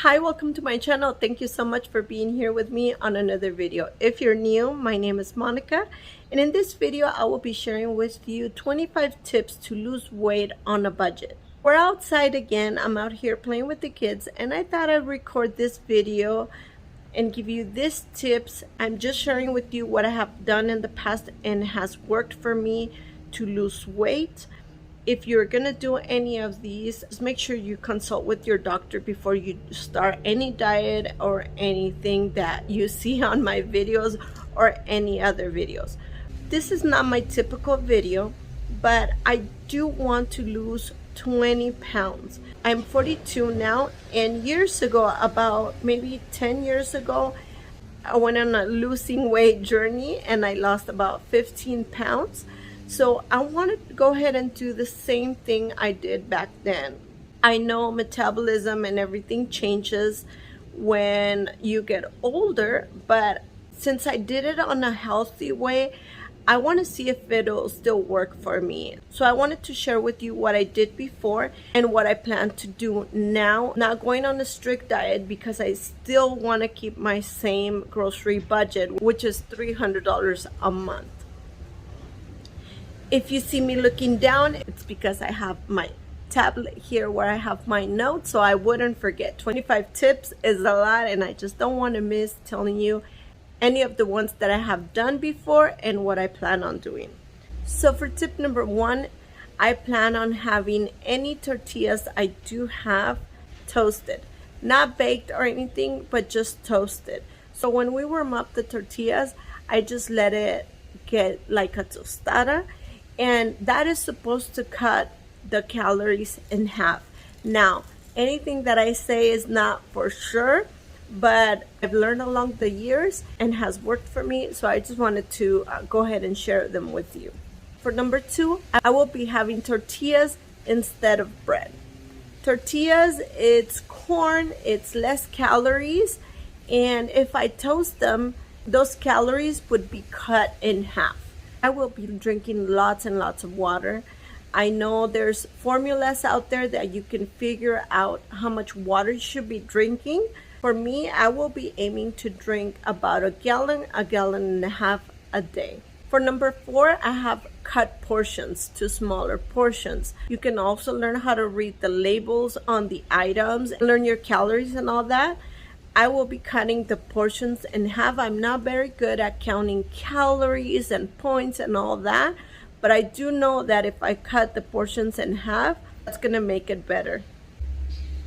Hi, welcome to my channel. Thank you so much for being here with me on another video. If you're new, my name is Monica, and in this video I will be sharing with you 25 tips to lose weight on a budget. We're outside again. I'm out here playing with the kids, and I thought I'd record this video and give you these tips. I'm just sharing with you what I have done in the past and has worked for me to lose weight. If you're gonna do any of these, just make sure you consult with your doctor before you start any diet or anything that you see on my videos or any other videos. This is not my typical video, but I do want to lose 20 pounds. I'm 42 now, and years ago, about maybe 10 years ago, I went on a losing weight journey and I lost about 15 pounds. So I wanted to go ahead and do the same thing I did back then. I know metabolism and everything changes when you get older, but since I did it on a healthy way, I want to see if it'll still work for me. So I wanted to share with you what I did before and what I plan to do now. Not going on a strict diet because I still want to keep my same grocery budget, which is $300 a month. If you see me looking down, it's because I have my tablet here where I have my notes, so I wouldn't forget. 25 tips is a lot, and I just don't want to miss telling you any of the ones that I have done before and what I plan on doing. So for tip number 1, I plan on having any tortillas I do have toasted. Not baked or anything, but just toasted. So when we warm up the tortillas, I just let it get like a tostada, and that is supposed to cut the calories in half. Now, anything that I say is not for sure, but I've learned along the years and has worked for me, so I just wanted to go ahead and share them with you. For number 2, I will be having tortillas instead of bread. Tortillas, it's corn, it's less calories, and if I toast them, those calories would be cut in half. I will be drinking lots and lots of water. I know there's formulas out there that you can figure out how much water you should be drinking. For me, I will be aiming to drink about a gallon and a half a day. For number 4, I have cut portions to smaller portions. You can also learn how to read the labels on the items, learn your calories and all that. I will be cutting the portions in half. I'm not very good at counting calories and points and all that, but I do know that if I cut the portions in half, that's gonna make it better.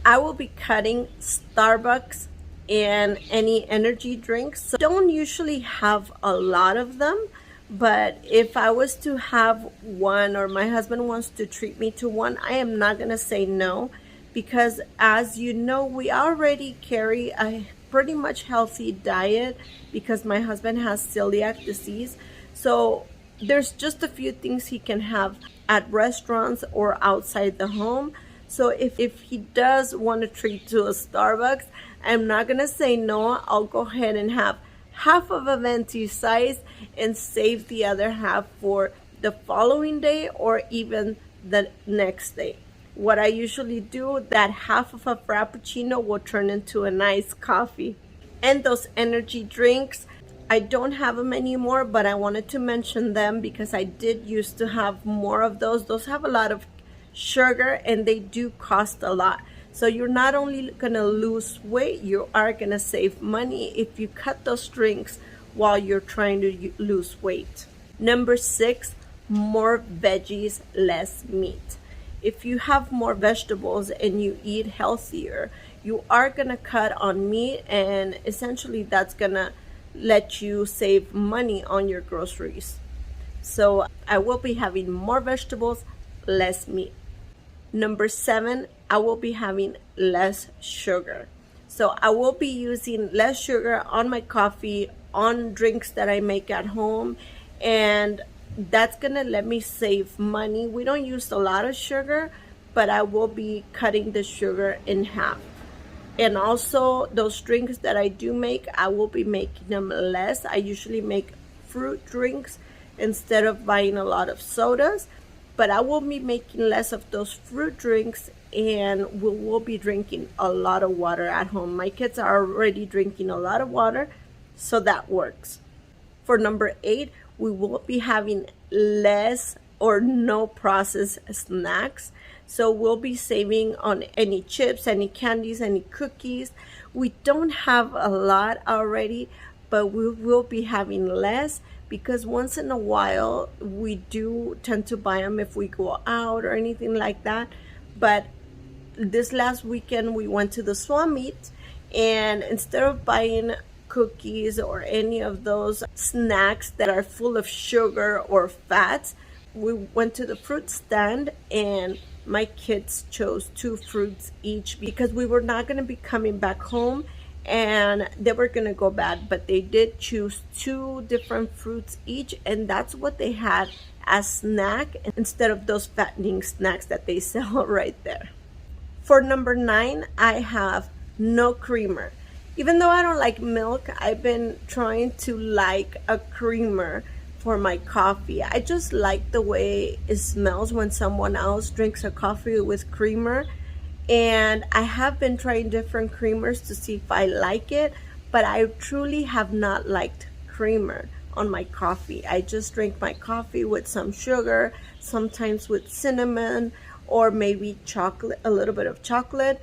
I will be cutting Starbucks and any energy drinks. So I don't usually have a lot of them, but if I was to have one or my husband wants to treat me to one, I am not gonna say no. Because as you know, we already carry a pretty much healthy diet because my husband has celiac disease. So there's just a few things he can have at restaurants or outside the home. So if he does want to treat to a Starbucks, I'm not going to say no. I'll go ahead and have half of a venti size and save the other half for the following day or even the next day. What I usually do, that half of a Frappuccino will turn into a nice coffee. And those energy drinks, I don't have them anymore, but I wanted to mention them because I did used to have more of those. Those have a lot of sugar and they do cost a lot. So you're not only gonna lose weight, you are gonna save money if you cut those drinks while you're trying to lose weight. Number 6, more veggies, less meat. If you have more vegetables and you eat healthier, you are gonna cut on meat, and essentially that's gonna let you save money on your groceries. So I will be having more vegetables, less meat. Number 7, I will be having less sugar. So I will be using less sugar on my coffee, on drinks that I make at home, and that's gonna let me save money. We don't use a lot of sugar, but I will be cutting the sugar in half. And also those drinks that I do make, I will be making them less. I usually make fruit drinks instead of buying a lot of sodas, but I will be making less of those fruit drinks and we will be drinking a lot of water at home. My kids are already drinking a lot of water, so that works. For number 8, we will be having less or no processed snacks. So we'll be saving on any chips, any candies, any cookies. We don't have a lot already, but we will be having less because once in a while we do tend to buy them if we go out or anything like that. But this last weekend we went to the swap meet, and instead of buying cookies or any of those snacks that are full of sugar or fats, we went to the fruit stand and my kids chose 2 fruits each because we were not going to be coming back home and they were going to go bad, but they did choose 2 different fruits each, and that's what they had as snack instead of those fattening snacks that they sell right there. For number 9, I have no creamer. Even though I don't like milk, I've been trying to like a creamer for my coffee. I just like the way it smells when someone else drinks a coffee with creamer. And I have been trying different creamers to see if I like it, but I truly have not liked creamer on my coffee. I just drink my coffee with some sugar, sometimes with cinnamon, or maybe chocolate, a little bit of chocolate,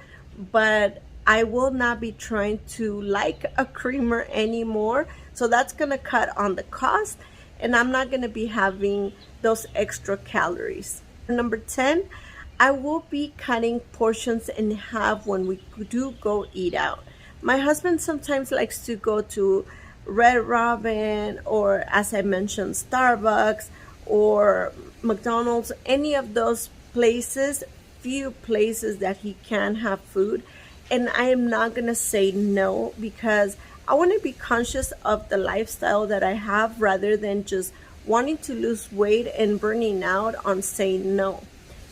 but I will not be trying to like a creamer anymore. So that's gonna cut on the cost, and I'm not gonna be having those extra calories. Number 10, I will be cutting portions in half when we do go eat out. My husband sometimes likes to go to Red Robin, or as I mentioned, Starbucks or McDonald's, any of those places, few places that he can have food. And I am not going to say no because I want to be conscious of the lifestyle that I have rather than just wanting to lose weight and burning out on saying no.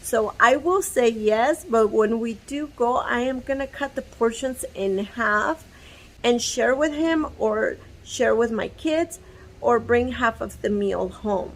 So I will say yes, but when we do go, I am going to cut the portions in half and share with him or share with my kids or bring half of the meal home.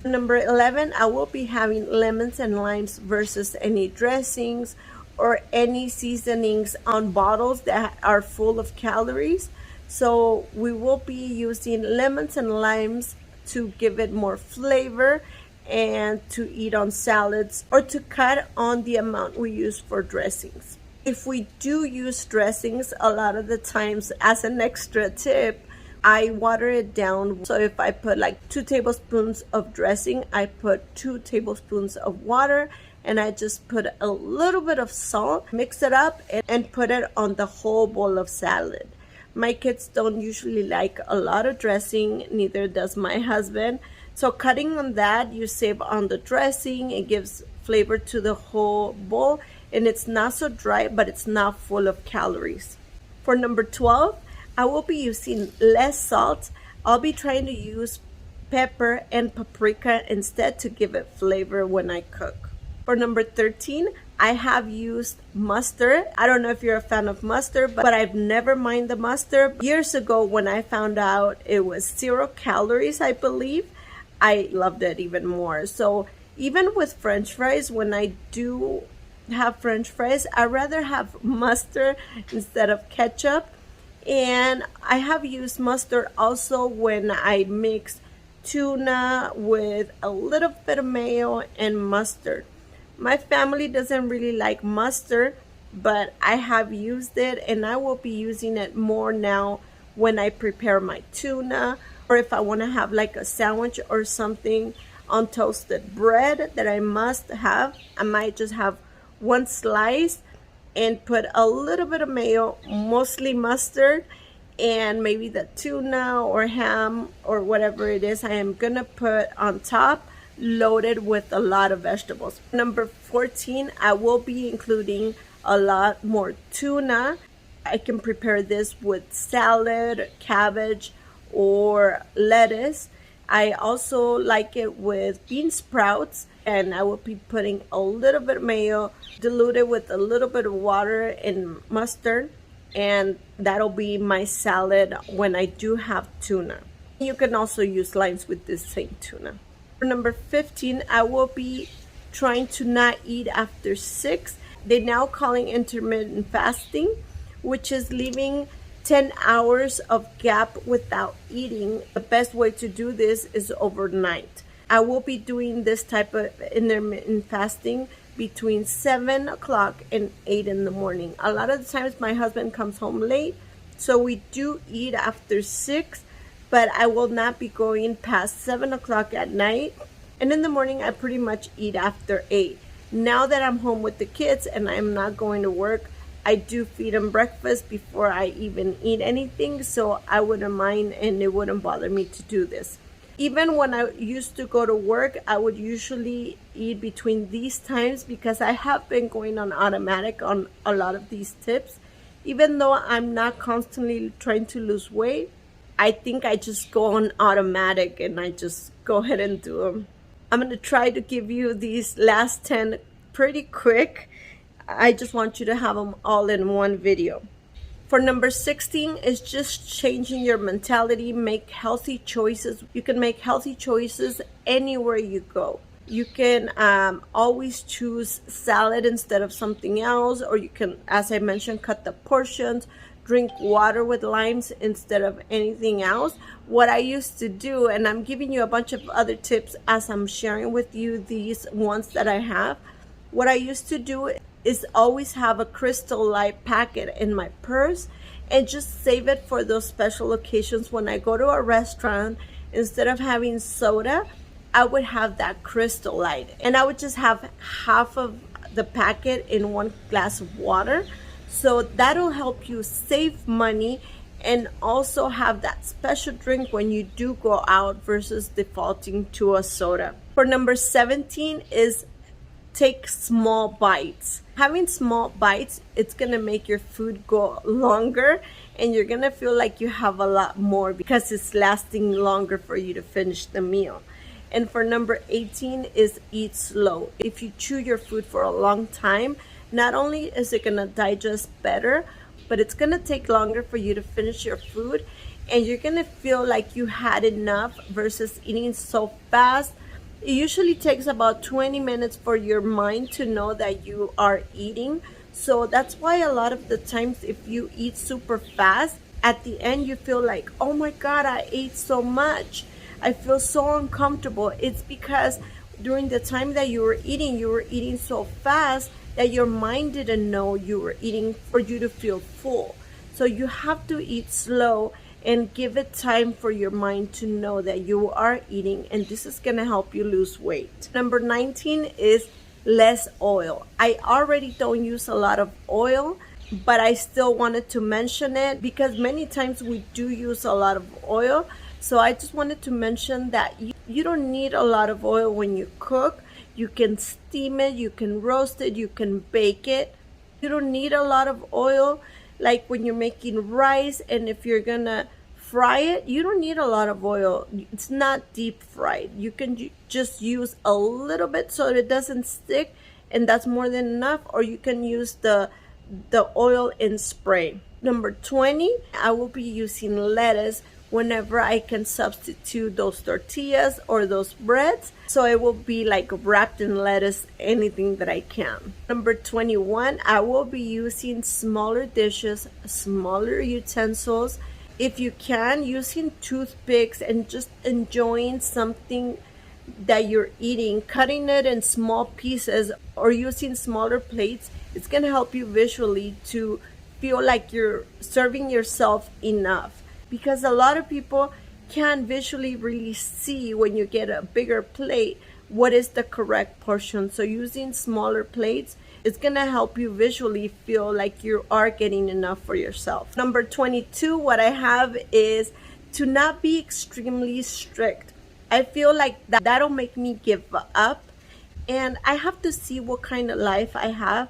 Number 11, I will be having lemons and limes versus any dressings or any seasonings on bottles that are full of calories. So we will be using lemons and limes to give it more flavor and to eat on salads or to cut on the amount we use for dressings. If we do use dressings, a lot of the times as an extra tip, I water it down. So if I put like 2 tablespoons of dressing, I put 2 tablespoons of water, and I just put a little bit of salt, mix it up, and put it on the whole bowl of salad. My kids don't usually like a lot of dressing, neither does my husband. So cutting on that, you save on the dressing, it gives flavor to the whole bowl, and it's not so dry, but it's not full of calories. For number 12, I will be using less salt. I'll be trying to use pepper and paprika instead to give it flavor when I cook. For number 13, I have used mustard. I don't know if you're a fan of mustard, but I've never minded the mustard. Years ago when I found out it was 0 calories, I believe, I loved it even more. So even with French fries, when I do have French fries, I rather have mustard instead of ketchup. And I have used mustard also when I mix tuna with a little bit of mayo and mustard. My family doesn't really like mustard, but I have used it, and I will be using it more now when I prepare my tuna, or if I want to have like a sandwich or something on toasted bread that I must have. I might just have 1 slice and put a little bit of mayo, mostly mustard, and maybe the tuna or ham or whatever it is I am gonna put on top, loaded with a lot of vegetables. Number 14, I will be including a lot more tuna. I can prepare this with salad, cabbage, or lettuce. I also like it with bean sprouts, and I will be putting a little bit of mayo, diluted with a little bit of water and mustard, and that'll be my salad when I do have tuna. You can also use limes with this same tuna. For number 15, I will be trying to not eat after 6. They're now calling intermittent fasting, which is leaving 10 hours of gap without eating. The best way to do this is overnight. I will be doing this type of intermittent fasting between 7 o'clock and 8 in the morning. A lot of the times my husband comes home late, so we do eat after 6, but I will not be going past 7 o'clock at night. And in the morning, I pretty much eat after 8. Now that I'm home with the kids and I'm not going to work, I do feed them breakfast before I even eat anything, so I wouldn't mind and it wouldn't bother me to do this. Even when I used to go to work, I would usually eat between these times because I have been going on automatic on a lot of these tips. Even though I'm not constantly trying to lose weight, I think I just go on automatic and I just go ahead and do them. I'm going to try to give you these last 10 pretty quick. I just want you to have them all in one video. For number 16 is just changing your mentality, make healthy choices. You can make healthy choices anywhere you go. You can always choose salad instead of something else, or you can, as I mentioned, cut the portions, drink water with limes instead of anything else. What I used to do, and I'm giving you a bunch of other tips as I'm sharing with you these ones that I have. What I used to do is always have a Crystal Light packet in my purse and just save it for those special occasions. When I go to a restaurant, instead of having soda, I would have that Crystal Light, and I would just have half of the packet in one glass of water. So that'll help you save money and also have that special drink when you do go out versus defaulting to a soda. For number 17 is take small bites. Having small bites, it's gonna make your food go longer and you're gonna feel like you have a lot more because it's lasting longer for you to finish the meal. And for number 18 is eat slow. If you chew your food for a long time, not only is it gonna digest better, but it's gonna take longer for you to finish your food and you're gonna feel like you had enough versus eating so fast. It usually takes about 20 minutes for your mind to know that you are eating. So that's why a lot of the times if you eat super fast, at the end you feel like, oh my God, I ate so much. I feel so uncomfortable. It's because during the time that you were eating so fast that your mind didn't know you were eating for you to feel full. So you have to eat slow and give it time for your mind to know that you are eating, and this is gonna help you lose weight. Number 19 is less oil. I already don't use a lot of oil, but I still wanted to mention it because many times we do use a lot of oil. So I just wanted to mention that you don't need a lot of oil when you cook. You can steam it, you can roast it, you can bake it. You don't need a lot of oil. Like when you're making rice and if you're gonna fry it, you don't need a lot of oil. It's not deep fried. You can just use a little bit so it doesn't stick, and that's more than enough. Or you can use the oil in spray. Number 20, I will be using lettuce whenever I can substitute those tortillas or those breads. So it will be like wrapped in lettuce, anything that I can. Number 21, I will be using smaller dishes, smaller utensils. If you can, using toothpicks and just enjoying something that you're eating, cutting it in small pieces or using smaller plates, it's gonna help you visually to feel like you're serving yourself enough. Because a lot of people can't visually really see when you get a bigger plate what is the correct portion. So using smaller plates, it's gonna help you visually feel like you are getting enough for yourself. Number 22, what I have is to not be extremely strict. I feel like that'll make me give up, and I have to see what kind of life I have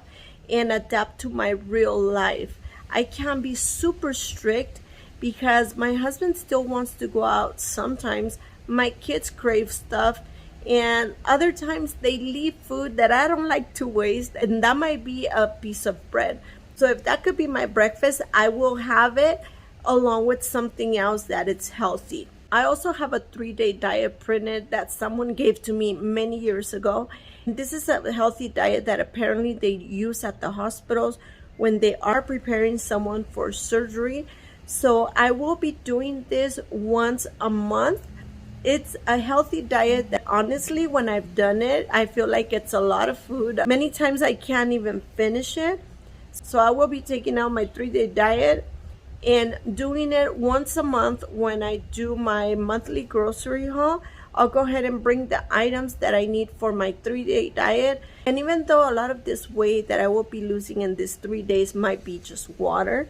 and adapt to my real life. I can't be super strict because my husband still wants to go out sometimes. My kids crave stuff, and other times they leave food that I don't like to waste, and that might be a piece of bread. So if that could be my breakfast, I will have it along with something else that it's healthy. I also have a 3-day diet printed that someone gave to me many years ago, This is a healthy diet that apparently they use at the hospitals when they are preparing someone for surgery. So I will be doing this once a month. It's a healthy diet that honestly, when I've done it, I feel like it's a lot of food. Many times I can't even finish it. So I will be taking out my 3-day diet and doing it once a month. When I do my monthly grocery haul, I'll go ahead and bring the items that I need for my 3-day diet. And even though a lot of this weight that I will be losing in these 3 days might be just water,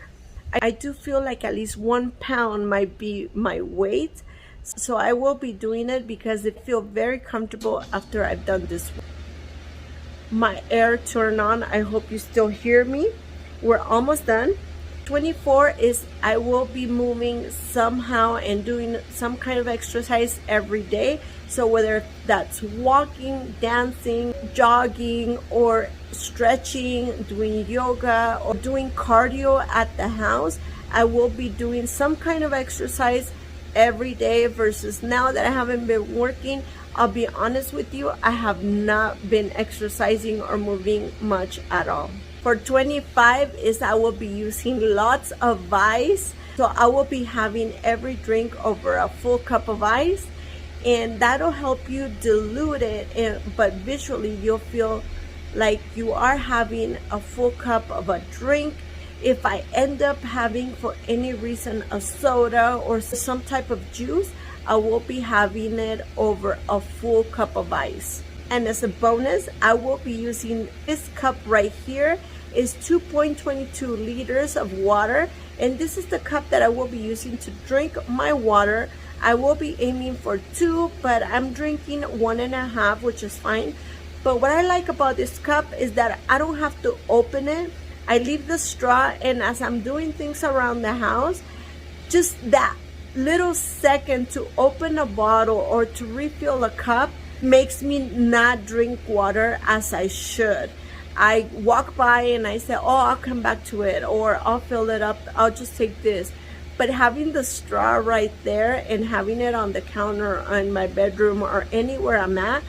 I do feel like at least 1 pound might be my weight. So I will be doing it because it feels very comfortable after I've done this. My air turned on. I hope you still hear me. We're almost done. 24 is I will be moving somehow and doing some kind of exercise every day. So whether that's walking, dancing, jogging, or stretching, doing yoga, or doing cardio at the house, I will be doing some kind of exercise every day. Versus now that I haven't been working, I'll be honest with you, I have not been exercising or moving much at all. For 25 is I will be using lots of ice. So I will be having every drink over a full cup of ice, and that'll help you dilute it, but visually you'll feel like you are having a full cup of a drink. If I end up having for any reason a soda or some type of juice, I will be having it over a full cup of ice. And as a bonus, I will be using this cup right here. Is 2.22 liters of water, and this is the cup that I will be using to drink my water. I will be aiming for 2, but I'm drinking 1.5, which is fine. But what I like about this cup is that I don't have to open it. I leave the straw, and as I'm doing things around the house, just that little second to open a bottle or to refill a cup makes me not drink water as I should. I walk by and I say, oh, I'll come back to it, or I'll fill it up, I'll just take this. But having the straw right there and having it on the counter in my bedroom or anywhere I'm at,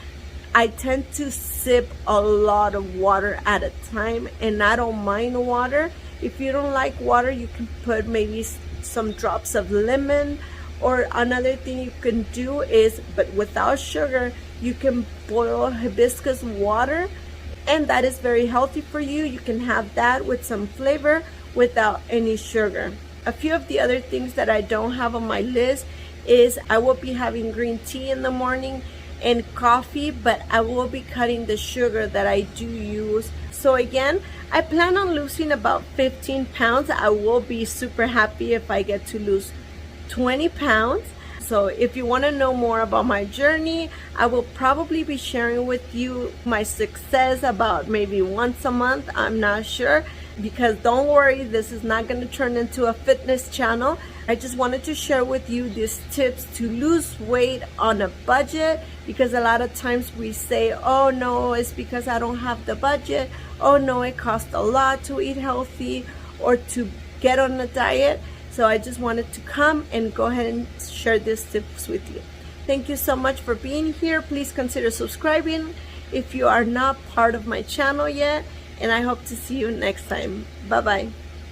I tend to sip a lot of water at a time, and I don't mind water. If you don't like water, you can put maybe some drops of lemon, or another thing you can do is, but without sugar, you can boil hibiscus water, and that is very healthy for you. You can have that with some flavor without any sugar. A few of the other things that I don't have on my list is I will be having green tea in the morning and coffee, but I will be cutting the sugar that I do use. So again, I plan on losing about 15 pounds. I will be super happy if I get to lose 20 pounds. So if you want to know more about my journey, I will probably be sharing with you my success about maybe once a month. I'm not sure, because don't worry, this is not going to turn into a fitness channel. I just wanted to share with you these tips to lose weight on a budget, because a lot of times we say, oh no, it's because I don't have the budget. Oh no, it costs a lot to eat healthy or to get on a diet. So I just wanted to come and go ahead and share these tips with you. Thank you so much for being here. Please consider subscribing if you are not part of my channel yet, and I hope to see you next time. Bye bye.